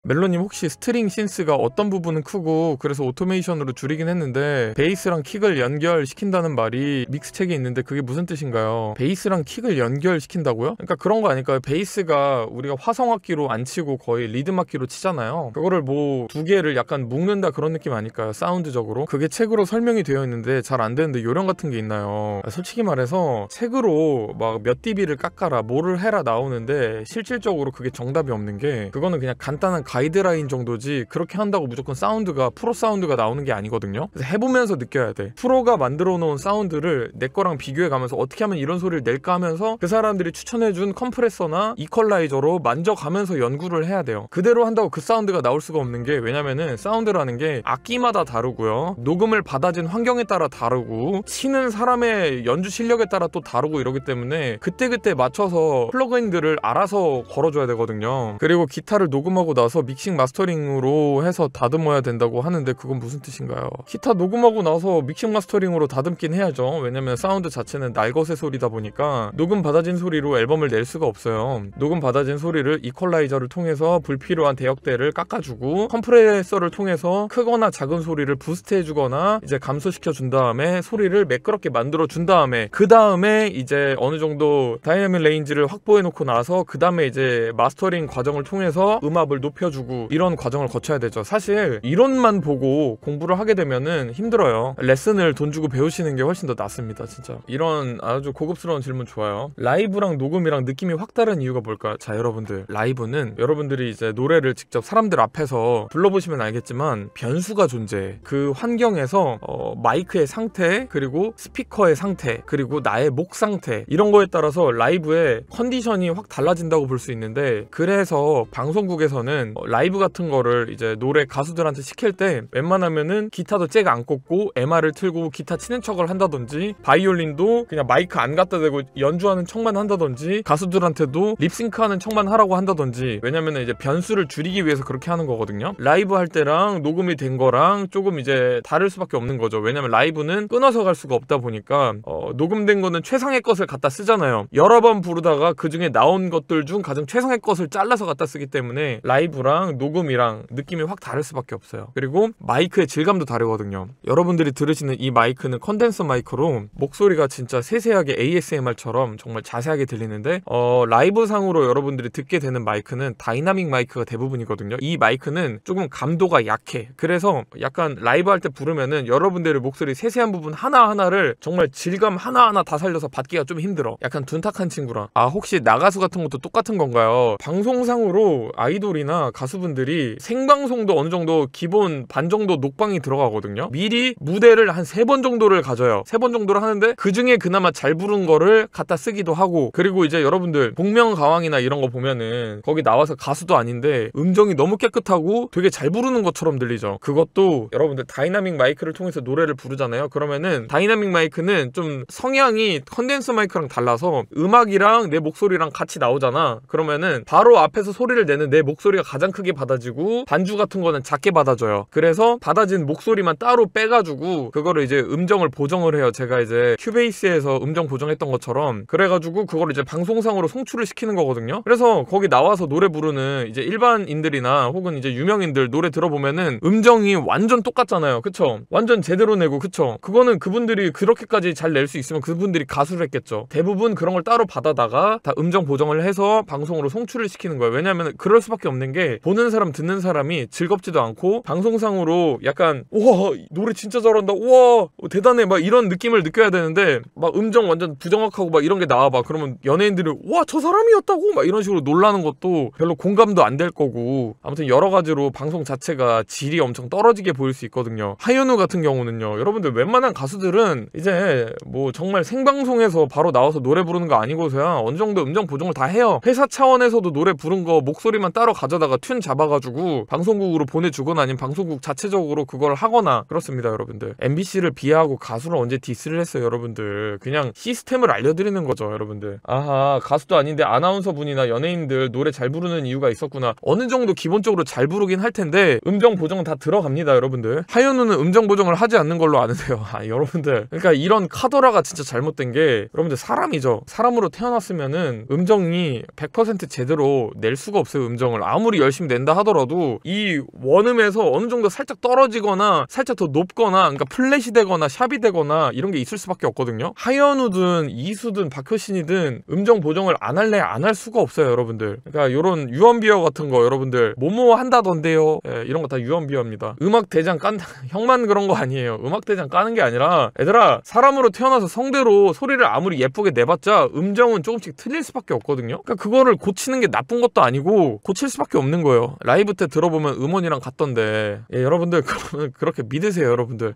멜로님 혹시 스트링 신스가 어떤 부분은 크고 그래서 오토메이션으로 줄이긴 했는데 베이스랑 킥을 연결시킨다는 말이 믹스책에 있는데 그게 무슨 뜻인가요? 베이스랑 킥을 연결시킨다고요? 그러니까 그런 거 아닐까요? 베이스가 우리가 화성악기로 안 치고 거의 리듬악기로 치잖아요. 그거를 뭐 두 개를 약간 묶는다 그런 느낌 아닐까요? 사운드적으로. 그게 책으로 설명이 되어 있는데 잘 안 되는데 요령 같은 게 있나요? 솔직히 말해서 책으로 막 몇 dB를 깎아라 뭐를 해라 나오는데 실질적으로 그게 정답이 없는 게 그거는 그냥 간단한 가이드라인 정도지 그렇게 한다고 무조건 사운드가 프로 사운드가 나오는 게 아니거든요. 그래서 해보면서 느껴야 돼. 프로가 만들어 놓은 사운드를 내 거랑 비교해 가면서 어떻게 하면 이런 소리를 낼까 하면서 그 사람들이 추천해준 컴프레서나 이퀄라이저로 만져가면서 연구를 해야 돼요. 그대로 한다고 그 사운드가 나올 수가 없는 게 왜냐면은 사운드라는 게 악기마다 다르고요. 녹음을 받아진 환경에 따라 다르고 치는 사람의 연주 실력에 따라 또 다르고 이러기 때문에 그때그때 맞춰서 플러그인들을 알아서 걸어줘야 되거든요. 그리고 기타를 녹음하고 나서 믹싱 마스터링으로 해서 다듬어야 된다고 하는데 그건 무슨 뜻인가요? 기타 녹음하고 나서 믹싱 마스터링으로 다듬긴 해야죠. 왜냐면 사운드 자체는 날것의 소리다 보니까 녹음 받아진 소리로 앨범을 낼 수가 없어요. 녹음 받아진 소리를 이퀄라이저를 통해서 불필요한 대역대를 깎아주고 컴프레서를 통해서 크거나 작은 소리를 부스트해주거나 이제 감소시켜 준 다음에 소리를 매끄럽게 만들어 준 다음에 그 다음에 이제 어느 정도 다이나믹 레인지를 확보해 놓고 나서 그 다음에 이제 마스터링 과정을 통해서 음압을 높여주고 이런 과정을 거쳐야 되죠. 사실 이론만 보고 공부를 하게 되면은 힘들어요. 레슨을 돈 주고 배우시는 게 훨씬 더 낫습니다. 진짜 이런 아주 고급스러운 질문 좋아요. 라이브랑 녹음이랑 느낌이 확 다른 이유가 뭘까요? 자, 여러분들 라이브는 여러분들이 이제 노래를 직접 사람들 앞에서 불러보시면 알겠지만 변수가 존재해. 그 환경에서 마이크의 상태 그리고 스피커의 상태 그리고 나의 목 상태 이런 거에 따라서 라이브의 컨디션이 확 달라진다고 볼 수 있는데 그래서 방송국에서는 라이브 같은 거를 이제 노래 가수들한테 시킬 때 웬만하면은 기타도 잭 안 꽂고 MR을 틀고 기타 치는 척을 한다든지 바이올린도 그냥 마이크 안 갖다 대고 연주하는 척만 한다든지 가수들한테도 립싱크하는 척만 하라고 한다든지 왜냐면은 이제 변수를 줄이기 위해서 그렇게 하는 거거든요. 라이브 할 때랑 녹음이 된 거랑 조금 이제 다를 수밖에 없는 거죠. 왜냐면 라이브는 끊어서 갈 수가 없다 보니까 녹음된 거는 최상의 것을 갖다 쓰잖아요. 여러 번 부르다가 그 중에 나온 것들 중 가장 최상의 것을 잘라서 갖다 쓰기 때문에 라이브랑 녹음이랑 느낌이 확 다를 수밖에 없어요. 그리고 마이크의 질감도 다르거든요. 여러분들이 들으시는 이 마이크는 컨덴서 마이크로 목소리가 진짜 세세하게 ASMR처럼 정말 자세하게 들리는데 라이브 상으로 여러분들이 듣게 되는 마이크는 다이나믹 마이크가 대부분이거든요. 이 마이크는 조금 감도가 약해. 그래서 약간 라이브 할 때 부르면은 여러분들의 목소리 세세한 부분 하나하나를 정말 질감 하나하나 다 살려서 받기가 좀 힘들어. 약간 둔탁한 친구라. 아, 혹시 나가수 같은 것도 똑같은 건가요? 방송상으로 아이돌이나 가수분들이 생방송도 어느 정도 기본 반 정도 녹방이 들어가거든요. 미리 무대를 한 3번 정도를 가져요. 3번 정도를 하는데 그 중에 그나마 잘 부른 거를 갖다 쓰기도 하고 그리고 이제 여러분들 복면가왕이나 이런 거 보면은 거기 나와서 가수도 아닌데 음정이 너무 깨끗하고 되게 잘 부르는 것처럼 들리죠. 그것도 여러분들 다이나믹 마이크를 통해서 노래를 부르잖아요. 그러면은 다이나믹 마이크는 좀 성향이 컨덴서 마이크랑 달라서 음악이랑 내 목소리랑 같이 나오잖아. 그러면은 바로 앞에서 소리를 내는 내 목소리가 가장 크게 받아지고 반주 같은 거는 작게 받아줘요. 그래서 받아진 목소리만 따로 빼가지고 그거를 이제 음정을 보정을 해요. 제가 이제 큐베이스에서 음정 보정했던 것처럼 그래가지고 그거를 이제 방송상으로 송출을 시키는 거거든요. 그래서 거기 나와서 노래 부르는 이제 일반인들이나 혹은 이제 유명인들 노래 들어보면은 음정이 완전 똑같잖아요. 그쵸? 완전 제대로 내고 그쵸? 그거는 그분들이 그렇게까지 잘 낼 수 있으면 그분들이 가수를 했겠죠. 대부분 그런 걸 따로 받아다가 다 음정 보정을 해서 방송으로 송출을 시키는 거예요. 왜냐면 그럴 수밖에 없는 게 보는 사람 듣는 사람이 즐겁지도 않고 방송상으로 약간 우와 노래 진짜 잘한다 우와 대단해 막 이런 느낌을 느껴야 되는데 막 음정 완전 부정확하고 막 이런 게 나와봐. 그러면 연예인들이 와 저 사람이었다고 막 이런 식으로 놀라는 것도 별로 공감도 안 될 거고 아무튼 여러 가지로 방송 자체가 질이 엄청 떨어지게 보일 수 있거든요. 하이오누 같은 경우는요. 여러분들 웬만한 가수들은 이제 뭐 정말 생방송에서 바로 나와서 노래 부르는 거 아니고서야 어느 정도 음정 보정을 다 해요. 회사 차원에서도 노래 부른 거 목소리만 따로 가져다가 튠 잡아가지고 방송국으로 보내주거나 아니면 방송국 자체적으로 그걸 하거나 그렇습니다. 여러분들 MBC를 비하하고 가수를 언제 디스를 했어요. 여러분들 그냥 시스템을 알려드리는 거죠. 여러분들 아하 가수도 아닌데 아나운서 분이나 연예인들 노래 잘 부르는 이유가 있었구나. 어느 정도 기본적으로 잘 부르긴 할 텐데 음정 보정은 다 들어갑니다. 여러분들 하이오누는 음정 보정을 하지 않는 걸로 아는데요. 여러분들 그러니까 이런 카더라가 진짜 잘못된 게 여러분들 사람이죠. 사람으로 태어났으면은 음정이 100% 제대로 낼 수가 없어요. 음정을 아무리 열심히 낸다 하더라도 이 원음에서 어느 정도 살짝 떨어지거나 살짝 더 높거나, 그러니까 플랫이 되거나 샵이 되거나 이런 게 있을 수밖에 없거든요. 하현우든 이수든 박효신이든 음정 보정을 안 할래 안 할 수가 없어요, 여러분들. 그러니까 요런 유언비어 같은 거 여러분들 뭐뭐 한다던데요. 예, 이런 거 다 유언비어입니다. 음악 대장 깐다 형만 그런 거 아니에요. 음악 대장 까는 게 아니라 얘들아, 사람으로 태어나서 성대로 소리를 아무리 예쁘게 내봤자 음정은 조금씩 틀릴 수밖에 없거든요. 그러니까 그거를 고치는 게 나쁜 것도 아니고 고칠 수밖에 없는 거예요. 라이브 때 들어보면 음원이랑 같던데. 예, 여러분들 그러면 그렇게 믿으세요. 여러분들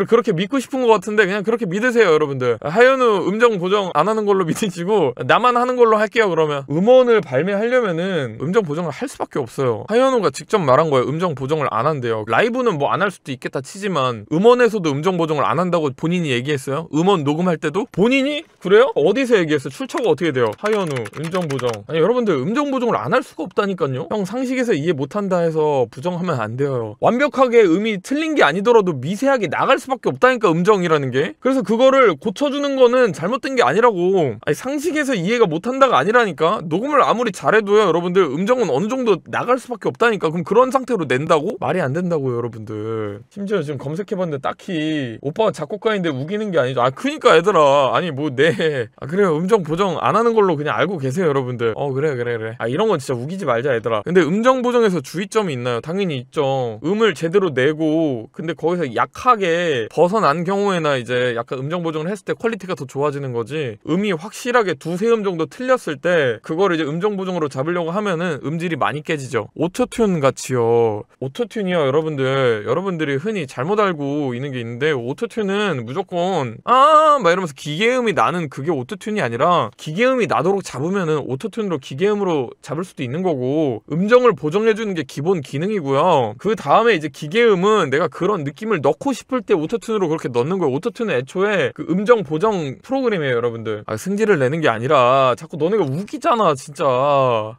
그렇게 믿고 싶은 것 같은데 그냥 그렇게 믿으세요. 여러분들 하현우 음정 보정 안 하는 걸로 믿으시고 나만 하는 걸로 할게요. 그러면 음원을 발매하려면은 음정 보정을 할 수밖에 없어요. 하현우가 직접 말한 거예요. 음정 보정을 안 한대요. 라이브는 뭐 안 할 수도 있겠다 치지만 음원에서도 음정 보정을 안 한다고 본인이 얘기했어요. 음원 녹음할 때도 본인이? 그래요? 어디서 얘기했어요? 출처가 어떻게 돼요? 하현우 음정 보정. 아니 여러분들 음정 보정을 안 할 수가 없다니까요. 형 상식에서 이해 못한다 해서 부정하면 안 돼요. 완벽하게 음이 틀린 게 아니더라도 미세하게 나갈 수밖에 없다니까, 음정이라는 게. 그래서 그거를 고쳐주는 거는 잘못된 게 아니라고. 아니 상식에서 이해가 못한다가 아니라니까. 녹음을 아무리 잘해도요 여러분들 음정은 어느 정도 나갈 수밖에 없다니까. 그럼 그런 상태로 낸다고? 말이 안 된다고요 여러분들. 심지어 지금 검색해봤는데 딱히 오빠가 작곡가인데 우기는 게 아니죠. 아 그니까 얘들아, 아니 뭐 그래요 음정 보정 안 하는 걸로 그냥 알고 계세요 여러분들. 그래. 아 이런 건 진짜 우기지 말자 얘들아. 근데 음정 보정에서 주의점이 있나요? 당연히 있죠. 음을 제대로 내고 근데 거기서 약하게 벗어난 경우에나 이제 약간 음정 보정을 했을 때 퀄리티가 더 좋아지는 거지, 음이 확실하게 두세 음 정도 틀렸을 때 그거를 이제 음정 보정으로 잡으려고 하면은 음질이 많이 깨지죠. 오토튠 같이요. 오토튠이요 여러분들이 흔히 잘못 알고 있는 게 있는데, 오토튠은 무조건 막 이러면서 기계음이 나는 그게 오토튠이 아니라, 기계음이 나도록 잡으면은 오토튠으로 기계음으로 잡을 수도 있는 거고, 음정을 보정해주는 게 기본 기능이고요. 그 다음에 이제 기계음은 내가 그런 느낌을 넣고 싶을 때 오토튠으로 그렇게 넣는 거예요. 오토튠은 애초에 그 음정 보정 프로그램이에요 여러분들. 승질을 내는 게 아니라 자꾸 너네가 우기잖아 진짜.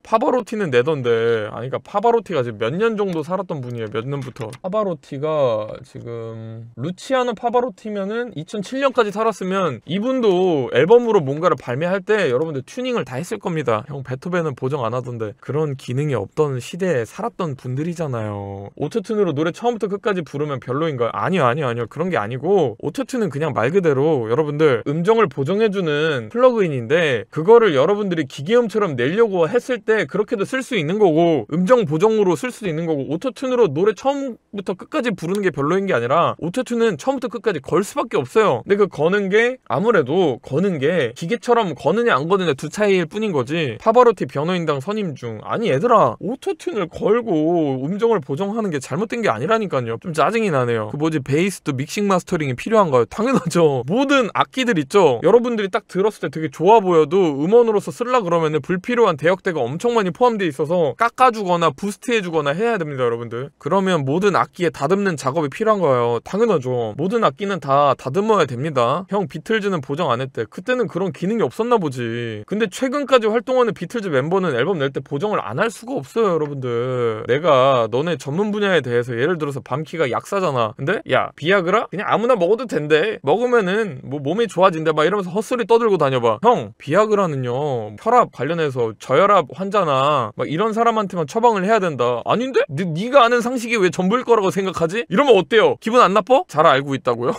파바로티는 내던데. 아니 그러니까 파바로티가 지금 몇 년 정도 살았던 분이에요. 몇 년부터. 파바로티가 지금 루치아노 파바로티면은 2007년까지 살았으면 이분도 앨범으로 뭔가를 발매할 때 여러분들 튜닝을 다 했을 겁니다. 형 베토벤은 보정 안 하던데. 그런 기능이 없던 시대에 살았던 분들이잖아요. 오토튠으로 노래 처음부터 끝까지 부르면 별로인가요? 아니요. 그런 게 아니고, 오토튠은 그냥 말 그대로 여러분들 음정을 보정해주는 플러그인인데, 그거를 여러분들이 기계음처럼 내려고 했을 때 그렇게도 쓸 수 있는 거고, 음정 보정으로 쓸 수도 있는 거고, 오토튠으로 노래 처음부터 끝까지 부르는 게 별로인 게 아니라 오토튠은 처음부터 끝까지 걸 수밖에 없어요. 근데 그 거는 게 아무래도 거는 게 기계처럼 거느냐 안 거느냐 두 차이일 뿐인 거지. 파바로티 변호인당 선임 중. 아니 얘들아, 오토튠을 걸고 음정을 보정하는 게 잘못된 게 아니라니까요. 좀 짜증이 나네요. 그 뭐지, 베이스도 믹싱 마스터링이 필요한가요? 당연하죠. 모든 악기들 있죠, 여러분들이 딱 들었을 때 되게 좋아 보여도 음원으로서 쓰려 그러면은 불필요한 대역대가 엄청 많이 포함되어 있어서 깎아주거나 부스트해주거나 해야 됩니다 여러분들. 그러면 모든 악기에 다듬는 작업이 필요한 거예요. 당연하죠. 모든 악기는 다 다듬어야 됩니다. 형 비틀즈는 보정 안 했대. 그때는 그런 기능이 없었나 보지. 근데 최근까지 활동하는 비틀즈 멤버는 앨범 낼 때 보정을 안 할 수가 없어요 여러분들. 내가 너네 전문 분야에 대해서 예를 들어서 밤키가 약사잖아. 근데 야 비아그라? 그냥 아무나 먹어도 된대. 먹으면은 뭐 몸이 좋아진대 막 이러면서 헛소리 떠들고 다녀봐. 형 비아그라는요 혈압 관련해서 저혈압 환자나 막 이런 사람한테만 처방을 해야 된다. 아닌데? 네가 아는 상식이 왜 전부일 거라고 생각하지? 이러면 어때요? 기분 안 나빠? 잘 알고 있다고요?